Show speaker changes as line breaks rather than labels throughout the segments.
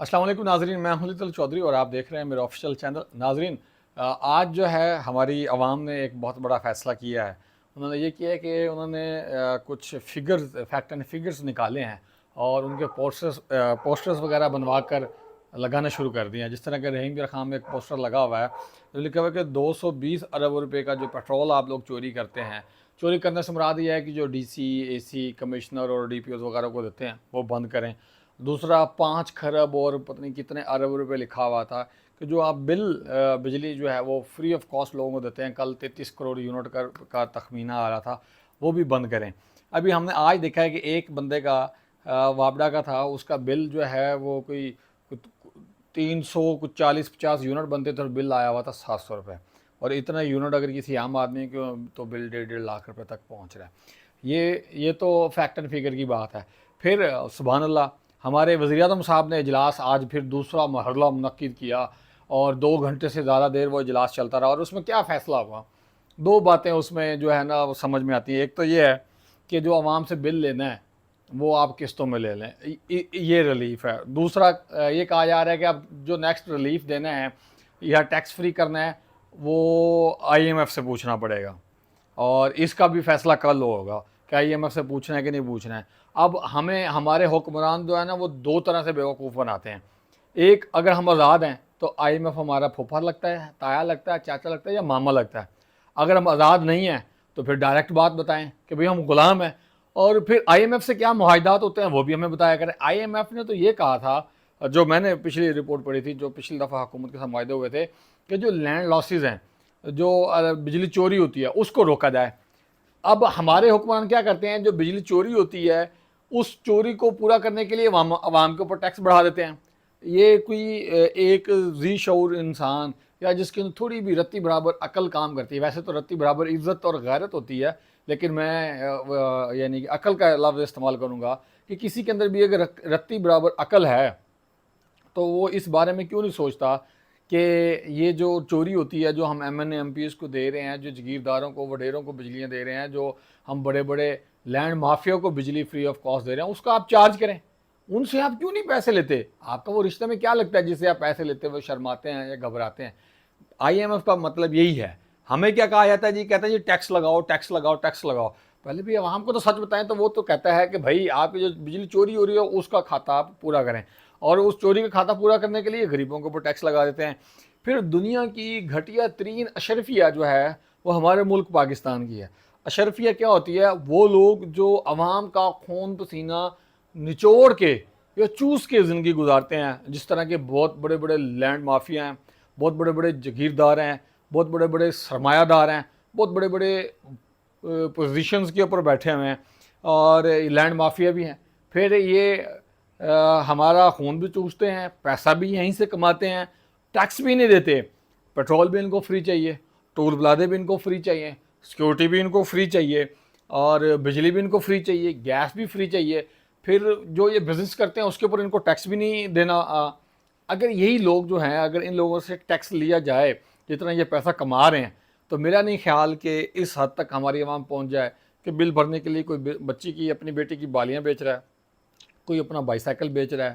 السلام علیکم ناظرین، میں ہوں لطل چودھری اور آپ دیکھ رہے ہیں میرا آفیشیل چینل۔ ناظرین، آج جو ہے ہماری عوام نے ایک بہت بڑا فیصلہ کیا ہے۔ انہوں نے یہ کیا ہے کہ انہوں نے کچھ فگرز، فیکٹ اینڈ فگرز نکالے ہیں اور ان کے پوسٹرز وغیرہ بنوا کر لگانا شروع کر دیے ہیں۔ جس طرح کہ رحیم کے خان میں ایک پوسٹر لگا ہوا ہے جو لکھا ہوا ہے کہ 220 ارب روپے کا جو پیٹرول آپ لوگ چوری کرتے ہیں، چوری کرنے سے مراد یہ ہے کہ جو ڈی سی، اے سی، کمشنر اور ڈی پی اوز وغیرہ کو دیتے ہیں وہ بند کریں۔ دوسرا 5 کھرب اور پتہ نہیں کتنے ارب روپے لکھا ہوا تھا کہ جو آپ بل بجلی جو ہے وہ فری آف کاسٹ لوگوں کو دیتے ہیں، کل 33 کروڑ یونٹ کا تخمینہ آ رہا تھا، وہ بھی بند کریں۔ ابھی ہم نے آج دیکھا ہے کہ ایک بندے کا وابڈا کا تھا، اس کا بل جو ہے وہ کوئی 300 کچھ 40-50 یونٹ بنتے تھے اور بل آیا ہوا تھا 700 روپے، اور اتنا یونٹ اگر کسی عام آدمی کو تو بل 1.5 لاکھ روپے تک پہنچ رہا ہے۔ یہ تو فیکٹ اینڈ فگر کی بات ہے۔ پھر سبحان اللہ، ہمارے وزیر اعظم صاحب نے اجلاس آج پھر دوسرا مرحلہ منعقد کیا اور 2 گھنٹے سے زیادہ دیر وہ اجلاس چلتا رہا، اور اس میں کیا فیصلہ ہوا؟ 2 باتیں اس میں جو ہے نا وہ سمجھ میں آتی ہیں۔ ایک تو یہ ہے کہ جو عوام سے بل لینا ہے وہ آپ قسطوں میں لے لیں، یہ ریلیف ہے۔ دوسرا یہ کہا جا رہا ہے کہ اب جو نیکسٹ ریلیف دینا ہے یا ٹیکس فری کرنا ہے وہ آئی ایم ایف سے پوچھنا پڑے گا، اور اس کا بھی فیصلہ کل ہوگا کہ آئی ایم ایف سے پوچھنا ہے کہ نہیں پوچھنا ہے۔ اب ہمیں ہمارے حکمران جو ہے نا وہ 2 طرح سے بیوقوف بناتے ہیں۔ ایک، اگر ہم آزاد ہیں تو آئی ایم ایف ہمارا پھوپھا لگتا ہے، تایا لگتا ہے، چاچا لگتا ہے یا ماما لگتا ہے۔ اگر ہم آزاد نہیں ہیں تو پھر ڈائریکٹ بات بتائیں کہ بھئی ہم غلام ہیں، اور پھر آئی ایم ایف سے کیا معاہدات ہوتے ہیں وہ بھی ہمیں بتایا کریں۔ آئی ایم ایف نے تو یہ کہا تھا، جو میں نے پچھلی رپورٹ پڑھی تھی، جو پچھلی دفعہ حکومت کے ساتھ معاہدے ہوئے تھے، کہ جو لینڈ لاسز ہیں، جو بجلی چوری ہوتی ہے اس کو روکا جائے۔ اب ہمارے حکمران کیا کرتے ہیں؟ جو بجلی چوری ہوتی ہے اس چوری کو پورا کرنے کے لیے عوام کے اوپر ٹیکس بڑھا دیتے ہیں۔ یہ کوئی ایک ذی شعور انسان یا جس کے اندر تھوڑی بھی رتی برابر عقل کام کرتی ہے، ویسے تو رتی برابر عزت اور غیرت ہوتی ہے، لیکن میں یعنی کہ عقل کا لفظ استعمال کروں گا کہ کسی کے اندر بھی اگر رتی برابر عقل ہے تو وہ اس بارے میں کیوں نہیں سوچتا کہ یہ جو چوری ہوتی ہے، جو ہم M N A M P S کو دے رہے ہیں، جو جگیرداروں کو، وڈیروں کو بجلیاں دے رہے ہیں، جو ہم بڑے بڑے لینڈ مافیا کو بجلی فری آف کاسٹ دے رہے ہیں، اس کا آپ چارج کریں۔ ان سے آپ کیوں نہیں پیسے لیتے؟ آپ کا وہ رشتہ میں کیا لگتا ہے جس سے آپ پیسے لیتے ہوئے شرماتے ہیں یا گھبراتے ہیں؟ آئی ایم ایف کا مطلب یہی ہے۔ ہمیں کیا کہا جاتا ہے جی؟ کہتا ہے جی ٹیکس لگاؤ، ٹیکس لگاؤ، ٹیکس لگاؤ۔ پہلے بھی عوام کو تو سچ بتائیں تو وہ تو کہتا ہے کہ بھائی آپ کی جو بجلی چوری ہو رہی ہے اس کا کھاتا آپ پورا کریں، اور اس چوری کا کھاتا پورا کرنے کے لیے غریبوں کے اوپر ٹیکس لگا دیتے ہیں۔ پھر دنیا کی گھٹیا ترین اشرفیہ جو ہے وہ ہمارے ملک پاکستان کی ہے۔ اشرفیہ کیا ہوتی ہے؟ وہ لوگ جو عوام کا خون پسینہ نچوڑ کے یا چوس کے زندگی گزارتے ہیں، جس طرح کے بہت بڑے بڑے لینڈ مافیا ہیں، بہت بڑے بڑے جگیردار ہیں، بہت بڑے بڑے سرمایہ دار ہیں، بہت بڑے بڑے پوزیشنز کے اوپر بیٹھے ہوئے ہیں، اور لینڈ مافیا بھی ہیں۔ پھر یہ ہمارا خون بھی چوستے ہیں، پیسہ بھی یہیں سے کماتے ہیں، ٹیکس بھی نہیں دیتے۔ پیٹرول بھی ان کو فری چاہیے، ٹول پلازے بھی ان کو فری چاہیے، سیکورٹی بھی ان کو فری چاہیے، اور بجلی بھی ان کو فری چاہیے، گیس بھی فری چاہیے۔ پھر جو یہ بزنس کرتے ہیں اس کے اوپر ان کو ٹیکس بھی نہیں دینا۔ اگر یہی لوگ جو ہیں، اگر ان لوگوں سے ٹیکس لیا جائے جتنا یہ پیسہ کما رہے ہیں، تو میرا نہیں خیال کہ اس حد تک ہماری عوام پہنچ جائے کہ بل بھرنے کے لیے کوئی بچی کی، اپنی بیٹی کی بالیاں بیچ رہا ہے، کوئی اپنا بائی سائیکل بیچ رہا ہے،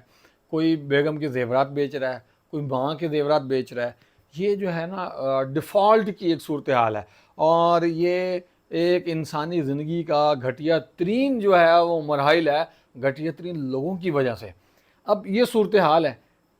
کوئی بیگم کے زیورات بیچ رہا ہے، کوئی ماں کے زیورات بیچ رہا ہے۔ یہ جو ہے نا ڈیفالٹ کی ایک صورتحال ہے، اور یہ ایک انسانی زندگی کا گھٹیا ترین جو ہے وہ مراحل ہے، گھٹیا ترین لوگوں کی وجہ سے۔ اب یہ صورتحال ہے،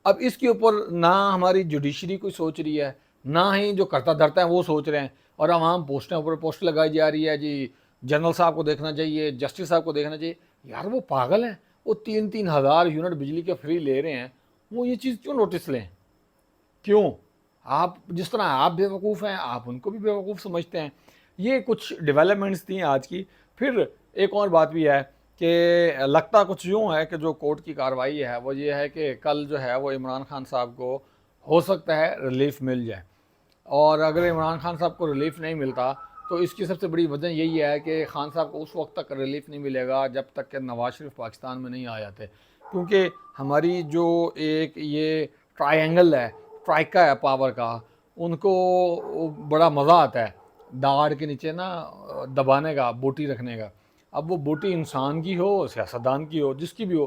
اب اس کے اوپر نہ ہماری جوڈیشری کوئی سوچ رہی ہے، نہ ہی جو کرتا دھرتا ہے وہ سوچ رہے ہیں، اور عوام پوسٹیں اوپر پوسٹ لگائی جا رہی ہے جی جنرل صاحب کو دیکھنا چاہیے، جسٹس صاحب کو دیکھنا چاہیے۔ یار وہ پاگل ہیں، وہ 3,000 یونٹ بجلی کے فری لے رہے ہیں، وہ یہ چیز کیوں نوٹس لیں؟ کیوں؟ آپ جس طرح آپ بے وقوف ہیں آپ ان کو بھی بے وقوف سمجھتے ہیں۔ یہ کچھ ڈیولپمنٹس تھیں آج کی۔ پھر ایک اور بات بھی ہے کہ لگتا کچھ یوں ہے کہ جو کورٹ کی کارروائی ہے وہ یہ ہے کہ کل جو ہے وہ عمران خان صاحب کو ہو سکتا ہے ریلیف مل جائے، اور اگر عمران خان صاحب کو ریلیف نہیں ملتا تو اس کی سب سے بڑی وجہ یہی ہے کہ خان صاحب کو اس وقت تک ریلیف نہیں ملے گا جب تک کہ نواز شریف پاکستان میں نہیں آ جاتے، کیونکہ ہماری جو ایک یہ ٹرائی اینگل ہے، ٹرائکا ہے پاور کا، ان کو بڑا مزہ آتا ہے داڑ کے نیچے نا دبانے کا، بوٹی رکھنے کا۔ اب وہ بوٹی انسان کی ہو، سیاستدان کی ہو، جس کی بھی ہو،